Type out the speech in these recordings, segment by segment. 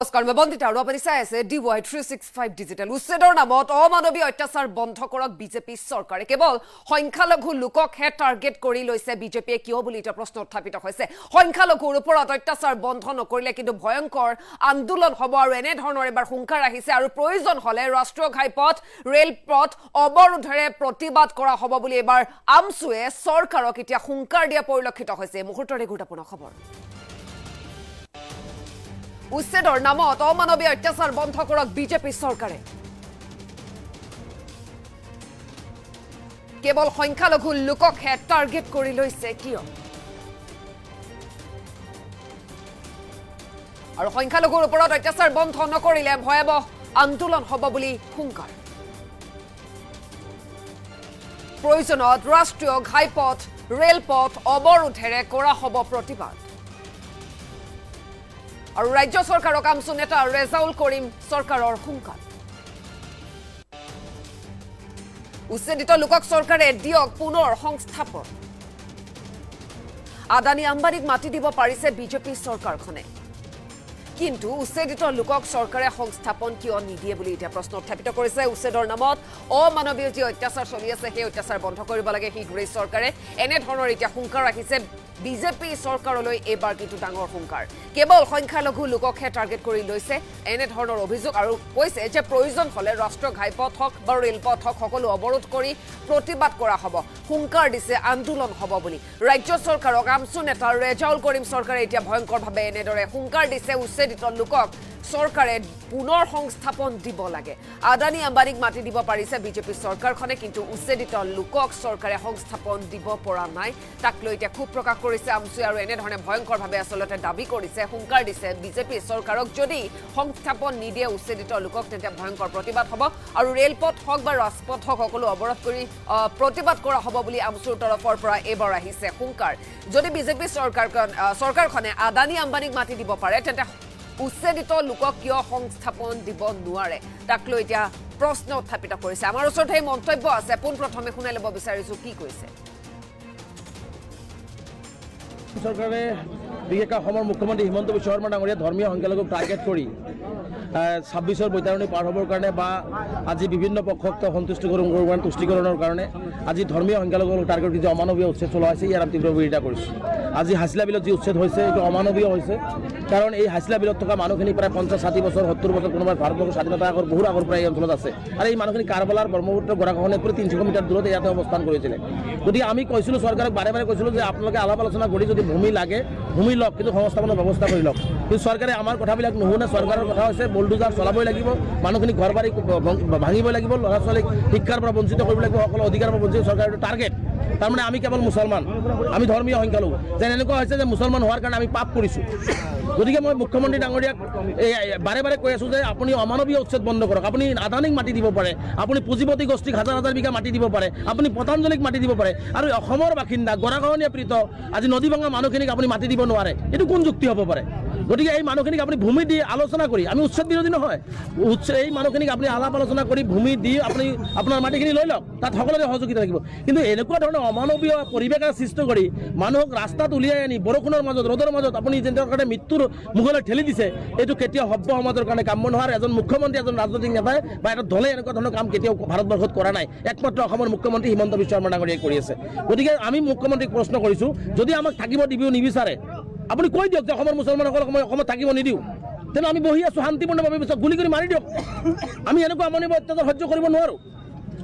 নমস্কাৰ মই বন্দিতা আৰু আপুনি চাই আছে DY 365 ডিজিটেল উচ্ছেদৰ নামত অমানৱীয় অত্যাচাৰ বন্ধ কৰক বিজেপি চৰকাৰে কেৱল সংখ্যালঘু লোককহে টাৰ্গেট কৰি লৈছে বিজেপিয়ে কিয় বুলি এটা প্ৰশ্ন উত্থাপিত হৈছে সংখ্যালঘুৰ ওপৰত অত্যাচাৰ বন্ধ নকৰিলে কিন্তু ভয়ংকৰ আন্দোলন হ'ব আৰু এনে ধৰণৰ এবাৰ হুংকাৰ আহিছে আৰু প্ৰয়োজন হলে ৰাষ্ট্ৰীয় ঘাইপথ ৰেলপথ অৱৰোধেৰে প্ৰতিবাদ কৰা হ'ব বুলি এবাৰ আমছুৱে চৰকাৰক এতিয়া হুংকাৰ দিয়া পৰিলক্ষিত হৈছে মুহূৰ্তৰে গুৰুত্বপূৰ্ণ খবৰ উচ্ছেদৰ নামত অমানৱীয় অত্যাচাৰ বন্ধ কৰক বিজেপি চৰকাৰে কেৱল সংখ্যালঘু লোককহে টাৰ্গেট কৰি লৈছে কিয় আৰু সংখ্যালঘুৰ ওপৰত অত্যাচাৰ বন্ধ নকৰিলে ভয়াৱহ আন্দোলন হ'ব বুলি হুংকাৰ প্ৰয়োজনত ৰাষ্ট্ৰীয় ঘাইপথ ৰেলপথ অৱৰোধেৰে কৰা হ'ব প্ৰতিবাদ আৰু ৰাজ্য চৰকাৰক আমছু নেতা ৰেজাউল কৰিম চৰকাৰৰ হুংকাৰ উচ্ছেদিত লোকক চৰকাৰে দিয়ক পুনৰ সংস্থাপন আদানী আম্বানীক মাতি দিব পাৰিছে বিজেপি চৰকাৰখনে কিন্তু উচ্ছেদিত লোকক চৰকাৰে সংস্থাপন কিয় নিদিয়ে বুলি এতিয়া প্ৰশ্ন উত্থাপিত কৰিছে উচ্ছেদৰ নামত অমানৱীয় যি অত্যাচাৰ চলি আছে সেই অত্যাচাৰ বন্ধ কৰিব লাগে শীঘ্ৰেই চৰকাৰে এনে ধৰণৰ এতিয়া হুংকাৰ ৰাখিছে বিজেপি চৰকাৰলৈ এবাৰ কিন্তু ডাঙৰ হুংকাৰ কেৱল সংখ্যালঘু লোককহে টাৰ্গেট কৰি লৈছে এনে ধৰণৰ অভিযোগ আৰু কৈছে যে প্ৰয়োজন হলে ৰাষ্ট্ৰীয় ঘাইপথ হওক বা ৰেলপথ হওক সকলো অৱৰোধ কৰি প্ৰতিবাদ কৰা হ'ব হুংকাৰ দিছে আন্দোলন হ'ব বুলি ৰাজ্য চৰকাৰক আমছু নেতা ৰেজাউল কৰিম চৰকাৰে এতিয়া ভয়ংকৰভাৱে এনেদৰে হুংকাৰ দিছে উচ্ছেদিত লোকক চৰকাৰে পুনৰ সংস্থাপন দিব লাগে আদানী আম্বানীক মাতি দিব পাৰিছে বিজেপি চৰকাৰখনে কিন্তু উচ্ছেদিত লোকক চৰকাৰে সংস্থাপন দিব পৰা নাই তাক লৈ এতিয়া খুব প্ৰকাশ কৰিছে আমছুৱে আৰু এনেধৰণে ভয়ংকৰভাৱে আচলতে দাবী কৰিছে হুংকাৰ দিছে বিজেপি চৰকাৰক যদি সংস্থাপন নিদিয়ে উচ্ছেদিত লোকক তেতিয়া ভয়ংকৰ প্ৰতিবাদ হ'ব আৰু ৰেলপথ হওক বা ৰাজপথ হওক সকলো অৱৰোধ কৰি প্ৰতিবাদ কৰা হ'ব বুলি আমছুৰ তৰফৰ পৰা এবাৰ আহিছে হুংকাৰ যদি বিজেপি চৰকাৰখনে আদানী আম্বানীক মাতি দিব পাৰে তেন্তে উচ্ছেদিত লোকক কিয় সংস্থাপন দিব নোৱাৰে তাক লৈ এতিয়া প্ৰশ্ন উত্থাপিত কৰিছে আমাৰ ওচৰত এই মন্তব্য আছে পোনপ্ৰথমে শুনাই ল'ব বিচাৰিছো কি কৈছে চৰকাৰে বিশেষকৈ অসমৰ মুখ্যমন্ত্ৰী হিমন্ত বিশ্ব শৰ্মা ডাঙৰীয়া ধৰ্মীয় সংখ্যালঘুক টাৰ্গেট কৰি 26ৰ বৈতৰণি পাৰ হ'বৰ কাৰণে বা আজি বিভিন্ন পক্ষক তুষ্টিকৰণৰ কাৰণে আজি ধৰ্মীয় সংখ্যালঘুক টাৰ্গেট কৰি যে অমানৱীয় উচ্ছেদ চলোৱা হৈছে ইয়াৰ তীব্ৰ বিৰোধিতা কৰিছোঁ আজি হাছিলা বিলত যি উচ্ছেদ হৈছে এইটো অমানৱীয় হৈছে কাৰণ এই হাছিলা বিলত থকা মানুহখিনি প্ৰায় 50-60 বছৰ 70 বছৰ কোনোবাই ভাৰতবৰ্ষৰ স্বাধীনতা আগৰ বহু আগৰ পৰা এই অঞ্চলত আছে আৰু এই মানুহখিনি কাৰবালাৰ ব্ৰহ্মপুত্ৰ গৰাখহনীয়া কৰি 300 মিটাৰ দূৰত ইয়াতে অৱস্থান কৰিছিলে গতিকে আমি কৈছিলোঁ চৰকাৰক বাৰে বাৰে কৈছিলোঁ যে আপোনালোকে আলাপ আলোচনা কৰি যদি ভূমি লাগে ভূমি লওক কিন্তু সংস্থাপনৰ ব্যৱস্থা কৰি লওক কিন্তু চৰকাৰে আমাৰ কথাবিলাক নুশুনে চৰকাৰৰ কথা হৈছে বুলডোজাৰ চলাবই লাগিব মানুহখিনি ঘৰ বাৰী ভাঙিবই লাগিব ল'ৰা ছোৱালীক শিক্ষাৰ পৰা বঞ্চিত কৰিব লাগিব সকলো অধিকাৰৰ পৰা বঞ্চিত চৰকাৰৰ টাৰ্গেট তাৰমানে আমি কেৱল মুছলমান আমি ধৰ্মীয় সংখ্যালঘু যেন এনেকুৱা হৈছে যে মুছলমান হোৱাৰ কাৰণে আমি পাপ কৰিছোঁ গতিকে মই মুখ্যমন্ত্ৰী ডাঙৰীয়াক বাৰে বাৰে কৈ আছোঁ যে আপুনি অমানৱীয় উচ্ছেদ বন্ধ কৰক আপুনি আদানীক মাতি দিব পাৰে আপুনি পুঁজিপতি গোষ্ঠীক হাজাৰ হাজাৰ বিঘা মাটি দিব পাৰে আপুনি পতঞ্জলীক মাতি দিব পাৰে আৰু অসমৰ বাসিন্দা গৰাখহনীয়া পীড়িত আজি নদী ভাঙা মানুহখিনিক আপুনি মাতি দিব নোৱাৰে এইটো কোন যুক্তি হ'ব পাৰে গতিকে এই মানুহখিনিক আপুনি ভূমি দি আলোচনা কৰি আমি উচ্ছেদ বিৰোধী নহয় এই মানুহখিনিক আপুনি আলাপ আলোচনা কৰি ভূমি দি আপুনি আপোনাৰ মাটিখিনি লৈ লওক তাত সকলোৰে সহযোগিতা থাকিব কিন্তু এনেকুৱা ধৰণৰ অমানৱীয় পৰিৱেশ সৃষ্টি কৰি মানুহক ৰাস্তাত উলিয়াই আনি বৰষুণৰ মাজত ৰ'দৰ মাজত আপুনি যেনেকুৱা কাৰণে মৃত্যুৰ মুখলৈ ঠেলি দিছে এইটো কেতিয়াও সভ্য সমাজৰ কাৰণে কাম্য নোহোৱাৰ এজন মুখ্যমন্ত্ৰী এজন ৰাজনৈতিক নেতাই বা এটা দলে এনেকুৱা ধৰণৰ কাম কেতিয়াও ভাৰতবৰ্ষত কৰা নাই একমাত্ৰ অসমৰ মুখ্যমন্ত্ৰী হিমন্ত বিশ্ব শৰ্মা ডাঙৰীয়াই কৰি আছে গতিকে আমি মুখ্যমন্ত্ৰীক প্ৰশ্ন কৰিছোঁ যদি আমাক থাকিব দিব নিবিচাৰে আপুনি কৈ দিয়ক যে অসমৰ মুছলমানসকলক মই অসমত থাকিব নিদিওঁ তেনে আমি বহি আছোঁ শান্তিপূৰ্ণভাৱে গুলি কৰি মাৰি দিয়ক আমি এনেকুৱা অমানৱীয় অত্যাচাৰ সহ্য কৰিব নোৱাৰোঁ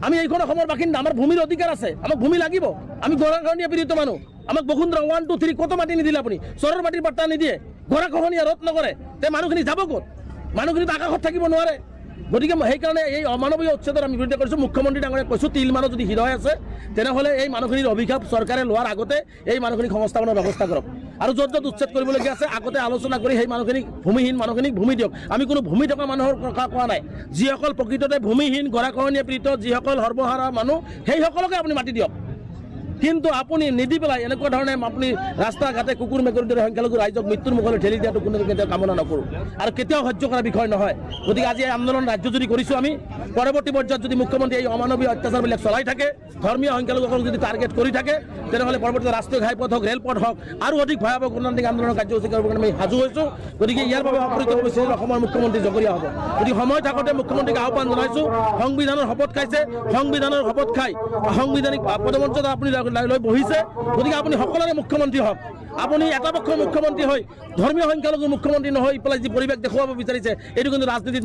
আমি এইখন অসমৰ বাসিন্দা আমাৰ ভূমিৰ অধিকাৰ আছে আমাক ভূমি লাগিব আমি গৰাখহনীয়া পীড়িত মানুহ আমাক বসুন্ধৰা 1, 2, 3 কত মাটি নিদিলে আপুনি চৰৰ মাটিৰ পাত্তা নিদিয়ে গৰাখহনীয়া ৰোধ নকৰে তে মানুহখিনি যাব ক'ত মানুহখিনিতো আকাশত থাকিব নোৱাৰে গতিকে সেইকাৰণে এই অমানৱীয় উচ্ছেদৰ আমি বিৰোধিতা কৰিছোঁ মুখ্যমন্ত্ৰী ডাঙৰীয়াক কৈছোঁ তিল মানুহ যদি হৃদয় আছে তেনেহ'লে এই মানুহখিনিৰ অভিশাপ চৰকাৰে লোৱাৰ আগতে এই মানুহখিনিক সংস্থাপনৰ ব্যৱস্থা কৰক আৰু য'ত য'ত উচ্ছেদ কৰিবলগীয়া আছে আগতে আলোচনা কৰি সেই মানুহখিনিক ভূমিহীন মানুহখিনিক ভূমি দিয়ক আমি কোনো ভূমি থকা মানুহৰ কথা কোৱা নাই যিসকল প্ৰকৃততে ভূমিহীন গৰাখহনীয়া পীড়িত যিসকল সৰ্বহাৰা মানুহ সেইসকলকে আপুনি মাতি দিয়ক কিন্তু আপুনি নিদি পেলাই এনেকুৱা ধৰণে আপুনি ৰাস্তা ঘাটে কুকুৰ মেকুৰীৰ দৰে সংখ্যালঘু ৰাইজক মৃত্যুৰ মুখলৈ ঠেলি দিয়াটো কোনো কেতিয়াও কামনা নকৰোঁ আৰু কেতিয়াও সহ্য কৰা বিষয় নহয়। গতিকে আজি এই আন্দোলন ৰাজ্যজুৰি কৰিছোঁ আমি। পৰৱৰ্তী পৰ্যায়ত যদি মুখ্যমন্ত্ৰী এই অমানৱীয় অত্যাচাৰবিলাক চলাই থাকে, ধৰ্মীয় সংখ্যালঘুসকলক যদি টাৰ্গেট কৰি থাকে, তেনেহ'লে পৰৱৰ্তী ৰাষ্ট্ৰীয় ঘাইপথ হওক, ৰেলপথ হওক আৰু অধিক ভয়াৱহ গণতান্ত্ৰিক আন্দোলনৰ কাৰ্যসূচী কৰিবৰ কাৰণে আমি সাজু হৈছোঁ। গতিকে ইয়াৰ বাবে অপৰিত পৰিস্থিতিত অসমৰ মুখ্যমন্ত্ৰী জগৰীয়া হ'ব। গতিকে সময় থাকোঁতে মুখ্যমন্ত্ৰীক আহ্বান জনাইছোঁ, সংবিধানৰ শপত খাইছে, সংবিধানৰ শপত খাই সাংবিধানিক পদমৰ্যাদা আপুনি লৈ বহিছে। গতিকে আপুনি সকলোৰে মুখ্যমন্ত্ৰী হওক। আপুনি এটা পক্ষৰ মুখ্যমন্ত্ৰী হৈ ধৰ্মীয় সংখ্যালঘুৰ মুখ্যমন্ত্ৰী নহয় পেলাই যি পৰিৱেশ দেখুৱাব বিচাৰিছে, এইটো কিন্তু ৰাজনীতিত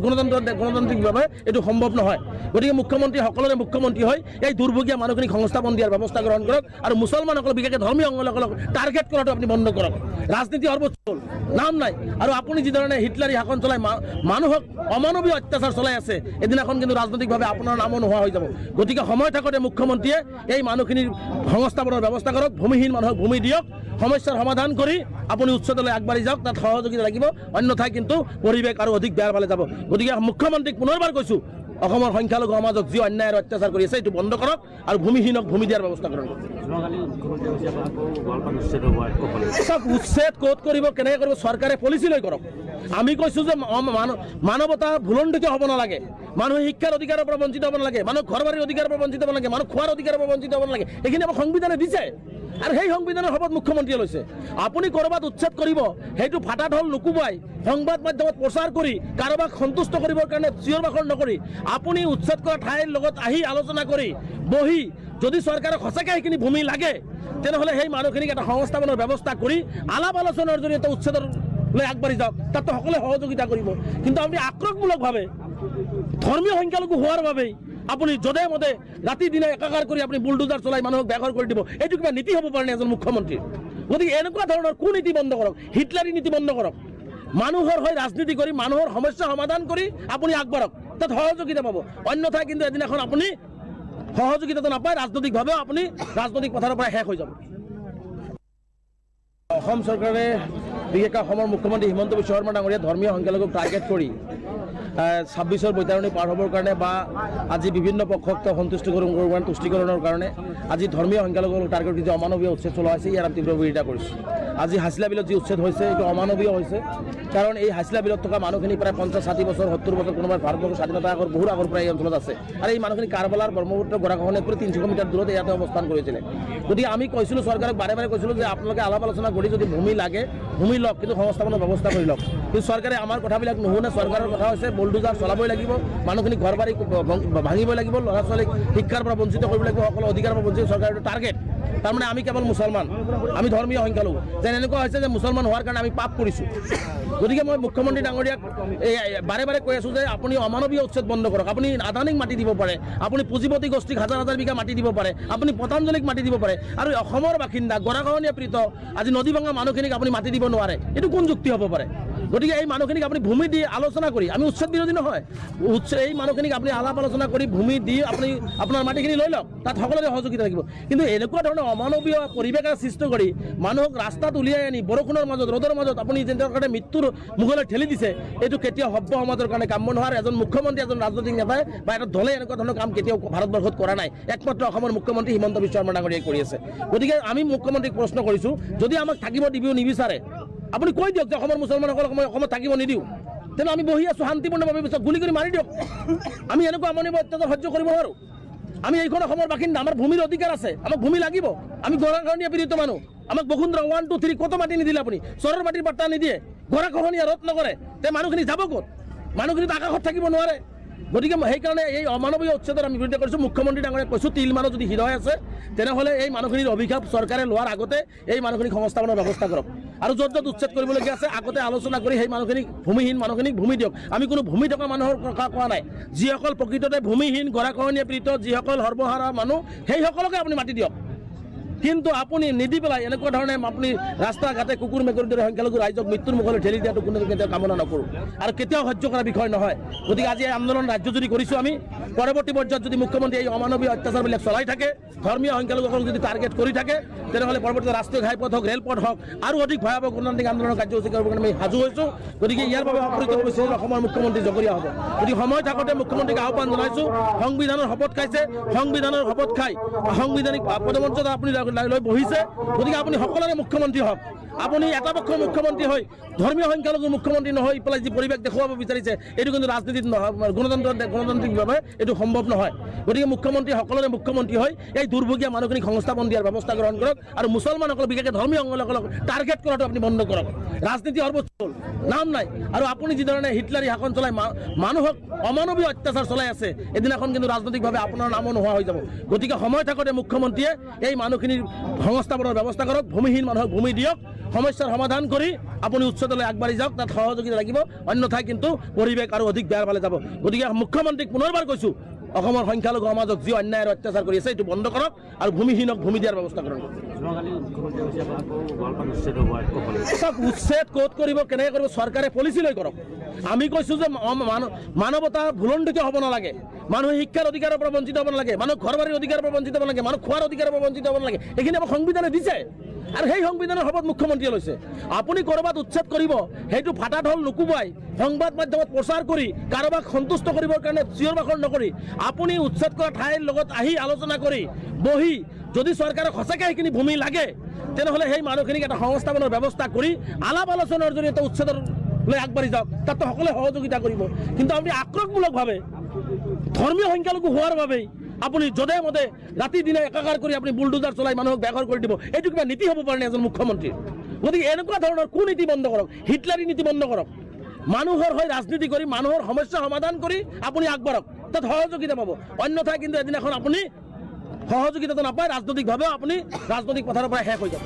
গণতান্ত্ৰিকভাৱে এইটো সম্ভৱ নহয়। গতিকে মুখ্যমন্ত্ৰী সকলোৰে মুখ্যমন্ত্ৰী হৈ এই দুৰ্ভগীয়া মানুহখিনিক সংস্থাপন দিয়াৰ ব্যৱস্থা গ্ৰহণ কৰক আৰু মুছলমানসকলক বিশেষকৈ ধৰ্মীয় সংখ্যালঘুসকলক টাৰ্গেট কৰাটো আপুনি বন্ধ কৰক। ৰাজনীতি সৰ্বোচ্চ নাম নাই। আৰু আপুনি যিধৰণে হিটলাৰী শাসন চলাই মানুহক অমানৱীয় অত্যাচাৰ চলাই আছে, এদিনাখন কিন্তু ৰাজনৈতিকভাৱে আপোনাৰ নামো নোহোৱা হৈ যাব। গতিকে সময় থাকোঁতে মুখ্যমন্ত্ৰীয়ে এই মানুহখিনিৰ সংস্থাপনৰ ব্যৱস্থা কৰক, ভূমিহীন মানুহক ভূমি দিয়ক, সমস্যাৰ সমাধান কৰি আপুনি উচ্চতলৈ আগবাঢ়ি যাওক। তাত সহযোগিতা লাগিব, অন্যথাই কিন্তু পৰিৱেশ আৰু অধিক বেয়াৰ ফালে যাব। গতিকে মুখ্যমন্ত্ৰীক পুনৰবাৰ কৈছোঁ, অসমৰ সংখ্যালঘু সমাজক যি অন্যায় আৰু অত্যাচাৰ কৰি আছে এইটো বন্ধ কৰক আৰু ভূমিহীনক ভূমি দিয়াৰ ব্যৱস্থা কৰক। উচ্ছেদ ক'ত কৰিব, কেনেকৈ কৰিব, চৰকাৰে পলিচি লৈ কৰক। আমি কৈছোঁ যে মানৱতা ভুলণ্ডিত হ'ব নালাগে, মানুহে শিক্ষাৰ অধিকাৰৰ পৰা বঞ্চিত হ'ব নালাগে, মানুহ ঘৰ বাৰীৰ অধিকাৰৰ পৰা বঞ্চিত হ'ব নালাগে, মানুহ খোৱাৰ অধিকাৰৰ পৰা বঞ্চিত হ'ব নালাগে। এইখিনি আমাক সংবিধানে দিছে আৰু সেই সংবিধানৰ শপত মুখ্যমন্ত্ৰীয়ে লৈছে। আপুনি ক'ৰবাত উচ্ছেদ কৰিব, সেইটো ফাটা ঢোল নুকুবাই সংবাদ মাধ্যমত প্ৰচাৰ কৰি কাৰোবাক সন্তুষ্ট কৰিবৰ কাৰণে চিঞৰ বাখৰ নকৰি আপুনি উচ্ছেদ কৰা ঠাইৰ লগত আহি আলোচনা কৰি বহি, যদি চৰকাৰক সঁচাকৈ সেইখিনি ভূমি লাগে তেনেহ'লে সেই মানুহখিনিক এটা সংস্থাপনৰ ব্যৱস্থা কৰি আলাপ আলোচনাৰ জৰিয়তে উচ্ছেদৰ লৈ আগবাঢ়ি যাওক। তাততো সকলোৱে সহযোগিতা কৰিব। কিন্তু আপুনি আক্ৰমণমূলকভাৱে ধৰ্মীয় সংখ্যালঘু হোৱাৰ বাবেই আপুনি যধে মধে ৰাতি দিনে একাকাৰ কৰি আপুনি বুলডোজাৰ চলাই মানুহক বেঘৰ কৰি দিব, এইটো কিবা নীতি হ'ব পাৰে নে এজন মুখ্যমন্ত্ৰীৰ? গতিকে এনেকুৱা ধৰণৰ কুনীতি বন্ধ কৰক, হিটলাৰী নীতি বন্ধ কৰক। মানুহৰ হৈ ৰাজনীতি কৰি মানুহৰ সমস্যা সমাধান কৰি আপুনি আগবাঢ়ক, তাত সহযোগিতা পাব। অন্যথাই কিন্তু এদিনাখন আপুনি সহযোগিতাটো নাপায়, ৰাজনৈতিকভাৱেও আপুনি ৰাজনৈতিক পথাৰৰ পৰা শেষ হৈ যাব। অসম চৰকাৰে বিশেষকৈ অসমৰ মুখ্যমন্ত্ৰী হিমন্ত বিশ্ব শৰ্মা ডাঙৰীয়া ধৰ্মীয় সংখ্যালঘুক টাৰ্গেট কৰি 26ৰ বৈতৰণি পাৰ হ'বৰ কাৰণে বা আজি বিভিন্ন পক্ষক তুষ্টিকৰণৰ কাৰণে আজি ধৰ্মীয় সংখ্যালঘুসকলক টাৰ্গেট কৰি যি অমানৱীয় উচ্ছেদ চলোৱা হৈছে, ইয়াৰ আমি তীব্ৰ বিৰোধিতা কৰিছোঁ। আজি হাছিলা বিলত যি উচ্ছেদ হৈছে এইটো অমানৱীয় হৈছে, কাৰণ এই হাছিলা বিলত থকা মানুহখিনি প্ৰায় 50-60 বছৰ 70 বছৰ কোনোবাই ভাৰতবৰ্ষৰ স্বাধীনতা আগৰ বহু আগৰ পৰা এই অঞ্চলত আছে আৰু এই মানুহখিনি কাৰবালাৰ ব্ৰহ্মপুত্ৰ গৰাখহনীয়াতকৈ 300 মিটাৰ দূৰত ইয়াতে অৱস্থান কৰিছিলে। গতিকে আমি কৈছিলোঁ চৰকাৰক বাৰে বাৰে কৈছিলোঁ যে আপোনালোকে আলাপ আলোচনা কৰি যদি ভূমি লাগে ভূমি লওক, কিন্তু সংস্থাপনৰ ব্যৱস্থা কৰি লওক। কিন্তু চৰকাৰে আমাৰ কথাবিলাক নুশুনে। চৰকাৰৰ কথা হৈছে বুলডোজাৰ চলাবই লাগিব, মানুহখিনি ঘৰ বাৰী ভাঙিবই লাগিব, ল'ৰা ছোৱালীক শিক্ষাৰ পৰা বঞ্চিত কৰিব লাগিব, সকলো অধিকাৰৰ পৰা বঞ্চিত চৰকাৰৰ টাৰ্গেট। তাৰমানে আমি কেৱল মুছলমান, আমি ধৰ্মীয় সংখ্যালঘু, যেন এনেকুৱা হৈছে যে মুছলমান হোৱাৰ কাৰণে আমি পাপ কৰিছোঁ। গতিকে মই মুখ্যমন্ত্ৰী ডাঙৰীয়াক বাৰে বাৰে কৈ আছোঁ যে আপুনি অমানৱীয় উচ্ছেদ বন্ধ কৰক। আপুনি আদানীক মাটি দিব পাৰে, আপুনি পুঁজিপতি গোষ্ঠীক হাজাৰ হাজাৰ বিঘা মাটি দিব পাৰে, আপুনি পতঞ্জলীক মাটি দিব পাৰে, আৰু অসমৰ বাসিন্দা গৰাখহনীয়া পীড়িত আজি নদী ভাঙা মানুহখিনিক আপুনি মাটি দিব নোৱাৰে, এইটো কোন যুক্তি হ'ব পাৰে? গতিকে এই মানুহখিনিক আপুনি ভূমি দি আলোচনা কৰি, আমি উচ্ছেদ বিৰোধী নহয়, এই মানুহখিনিক আপুনি আলাপ আলোচনা কৰি ভূমি দি আপুনি আপোনাৰ মাটিখিনি লৈ লওক, তাত সকলোৰে সহযোগিতা লাগিব। কিন্তু এনেকুৱা ধৰণৰ অমানৱীয় পৰিৱেশ সৃষ্টি কৰি মানুহক ৰাস্তাত উলিয়াই আনি বৰষুণৰ মাজত ৰ'দৰ মাজত আপুনি যেনেকুৱা কাৰণে মৃত্যুৰ মুখলৈ ঠেলি দিছে, এইটো কেতিয়াও সভ্য সমাজৰ কাৰণে কাম্য নোহোৱাৰ। এজন মুখ্যমন্ত্ৰী, এজন ৰাজনৈতিক নেতাই বা এটা দলে এনেকুৱা ধৰণৰ কাম কেতিয়াও ভাৰতবৰ্ষত কৰা নাই। একমাত্ৰ অসমৰ মুখ্যমন্ত্ৰী হিমন্ত বিশ্ব শৰ্মা ডাঙৰীয়াই কৰি আছে। গতিকে আমি মুখ্যমন্ত্ৰীক প্ৰশ্ন কৰিছোঁ, যদি আমাক থাকিব দিব নিবিচাৰে আপুনি কৈ দিয়ক যে অসমৰ মুছলমানসকলক মই অসমত থাকিব নিদিওঁ, তেনে আমি বহি আছোঁ শান্তিপূৰ্ণভাৱে, গুলি কৰি মাৰি দিয়ক। আমি এনেকুৱা অমানৱীয় অত্যাচাৰ সহ্য কৰিব নোৱাৰোঁ। আমি এইখন অসমৰ বাসিন্দা, আমাৰ ভূমিৰ অধিকাৰ আছে, আমাক ভূমি লাগিব। আমি গৰাখহনীয়া পীড়িত মানুহ, আমাক বসুন্ধৰা 1, 2, 3 কত মাটি নিদিলে আপুনি? চৰৰ মাটিৰ পাত্তা নিদিয়ে, গৰাখহনীয়া ৰোধ নকৰে, তে মানুহখিনি যাব ক'ত? মানুহখিনিতো আকাশত থাকিব নোৱাৰে। গতিকে সেইকাৰণে এই অমানৱীয় উচ্ছেদৰ আমি বিৰোধিতা কৰিছোঁ। মুখ্যমন্ত্ৰী ডাঙৰীয়াক কৈছোঁ, তিল মানুহ যদি হৃদয় আছে তেনেহ'লে এই মানুহখিনিৰ অভিশাপ চৰকাৰে লোৱাৰ আগতে এই মানুহখিনিক সংস্থাপনৰ ব্যৱস্থা কৰক, আৰু য'ত য'ত উচ্ছেদ কৰিবলগীয়া আছে আগতে আলোচনা কৰি সেই মানুহখিনিক ভূমিহীন মানুহখিনিক ভূমি দিয়ক। আমি কোনো ভূমি থকা মানুহৰ কথা কোৱা নাই, যিসকল প্ৰকৃততে ভূমিহীন গৰাখহনীয়া পীড়িত, যিসকল সৰ্বহাৰা মানুহ, সেইসকলকে আপুনি মাটি দিয়ক। কিন্তু আপুনি নিদি পেলাই এনেকুৱা ধৰণে আপুনি ৰাস্তা ঘাটে কুকুৰ মেকুৰীৰ দৰে সংখ্যালঘু ৰাইজক মৃত্যুৰ মুখলৈ ঠেলি দিয়াটো কোনো কেতিয়াও কামনা নকৰোঁ আৰু কেতিয়াও সহ্য কৰা বিষয় নহয়। গতিকে আজি এই আন্দোলন ৰাজ্যজুৰি কৰিছোঁ আমি। পৰৱৰ্তী পৰ্যায়ত যদি মুখ্যমন্ত্ৰীয়ে এই অমানৱীয় অত্যাচাৰবিলাক চলাই থাকে, ধৰ্মীয় সংখ্যালঘুসকলক যদি টাৰ্গেট কৰি থাকে, তেনেহ'লে পৰৱৰ্তী ৰাষ্ট্ৰীয় ঘাইপথ হওক, ৰেলপথ হওক, আৰু অধিক ভয়াৱহ গণতান্ত্ৰিক আন্দোলনৰ কাৰ্যসূচী কৰিবৰ কাৰণে আমি সাজু হৈছোঁ। গতিকে ইয়াৰ বাবে অপৰিকল্পিত অসমৰ মুখ্যমন্ত্ৰী জগৰীয়া হ'ব। গতিকে সময় থাকোঁতে মুখ্যমন্ত্ৰীক আহ্বান জনাইছোঁ, সংবিধানৰ শপত খাইছে, সংবিধানৰ শপত খাই সাংবিধানিক পদমৰ্যাদা আপুনি লৈ বহিছে। গতিকে আপুনি সকলোৰে মুখ্যমন্ত্ৰী হওক। আপুনি এটা পক্ষৰ মুখ্যমন্ত্ৰী হৈ ধৰ্মীয় সংখ্যালঘুৰ মুখ্যমন্ত্ৰী নহৈ পেলাই যি পৰিৱেশ দেখুৱাব বিচাৰিছে, এইটো কিন্তু ৰাজনীতিত নহয়, গণতান্ত্ৰিকভাৱে এইটো সম্ভৱ নহয়। গতিকে মুখ্যমন্ত্ৰী সকলোৰে মুখ্যমন্ত্ৰী হৈ এই দুৰ্ভগীয়া মানুহখিনিক সংস্থাপন দিয়াৰ ব্যৱস্থা গ্ৰহণ কৰক আৰু মুছলমানসকলক, বিশেষকৈ ধৰ্মীয় সংখ্যালঘুসকলক টাৰ্গেট কৰাটো আপুনি বন্ধ কৰক। ৰাজনীতি সৰ্বোচ্চ নাম নাই। আৰু আপুনি যিধৰণে হিটলাৰী শাসন চলাই মানুহক অমানৱীয় অত্যাচাৰ চলাই আছে, এদিনাখন কিন্তু ৰাজনৈতিকভাৱে আপোনাৰ নামো নোহোৱা হৈ যাব। গতিকে সময় থাকোঁতে মুখ্যমন্ত্ৰীয়ে এই মানুহখিনিৰ সংস্থাপনৰ ব্যৱস্থা কৰক, ভূমিহীন মানুহক ভূমি দিয়ক, সমস্যাৰ সমাধান কৰি আপুনি উচ্চতলৈ আগবাঢ়ি যাওক। তাত সহযোগিতা লাগিব, অন্যথাই কিন্তু পৰিৱেশ আৰু অধিক বেয়াৰ ফালে যাব। গতিকে মুখ্যমন্ত্ৰীক পুনৰবাৰ কৈছোঁ, অসমৰ সংখ্যালঘু সমাজক যি অন্যায় আৰু অত্যাচাৰ কৰি আছে এইটো বন্ধ কৰক আৰু ভূমিহীনক ভূমি দিয়াৰ ব্যৱস্থা কৰক। উচ্ছেদ ক'ত কৰিব, কেনেকৈ কৰিব, চৰকাৰে পলিচি লৈ কৰক। আমি কৈছোঁ যে মানৱতা ভুলণ্ডিত হ'ব নালাগে, মানুহে শিক্ষাৰ অধিকাৰৰ পৰা বঞ্চিত হ'ব নালাগে, মানুহ ঘৰ বাৰীৰ অধিকাৰৰ পৰা বঞ্চিত হ'ব নালাগে, মানুহ খোৱাৰ অধিকাৰৰ পৰা বঞ্চিত হ'ব নালাগে। এইখিনি আমাক সংবিধানে দিছে আৰু সেই সংবিধানৰ শপত মুখ্যমন্ত্ৰীয়ে লৈছে। আপুনি ক'ৰবাত উচ্ছেদ কৰিব, সেইটো ফাটা ঢোল নুকুবাই সংবাদ মাধ্যমত প্ৰচাৰ কৰি কাৰোবাক সন্তুষ্ট কৰিবৰ কাৰণে চিঞৰ বাখৰ নকৰি আপুনি উচ্ছেদ কৰা ঠাইৰ লগত আহি আলোচনা কৰি বহি, যদি চৰকাৰক সঁচাকৈ সেইখিনি ভূমি লাগে, তেনেহ'লে সেই মানুহখিনিক এটা সংস্থাপনৰ ব্যৱস্থা কৰি আলাপ আলোচনাৰ জৰিয়তে উচ্ছেদৰ লৈ আগবাঢ়ি যাওক। তাতো সকলোৱে সহযোগিতা কৰিব। কিন্তু আপুনি আক্ৰমণমূলকভাৱে ধৰ্মীয় সংখ্যালঘু হোৱাৰ বাবেই আপুনি যধে মধে ৰাতি দিনে একাকাৰ কৰি আপুনি বুলডোজাৰ চলাই মানুহক বেঘৰ কৰি দিব, এইটো কিবা নীতি হ'ব পাৰে নে এজন মুখ্যমন্ত্ৰীৰ? গতিকে এনেকুৱা ধৰণৰ কুনীতি বন্ধ কৰক, হিটলাৰী নীতি বন্ধ কৰক। মানুহৰ হৈ ৰাজনীতি কৰি মানুহৰ সমস্যা সমাধান কৰি আপুনি আগবাঢ়ক, তাত সহযোগিতা পাব। অন্যথা কিন্তু এদিনাখন আপুনি সহযোগিতাটো নাপায়, ৰাজনৈতিকভাৱেও আপুনি ৰাজনৈতিক পথাৰৰ পৰা শেষ হৈ যাব।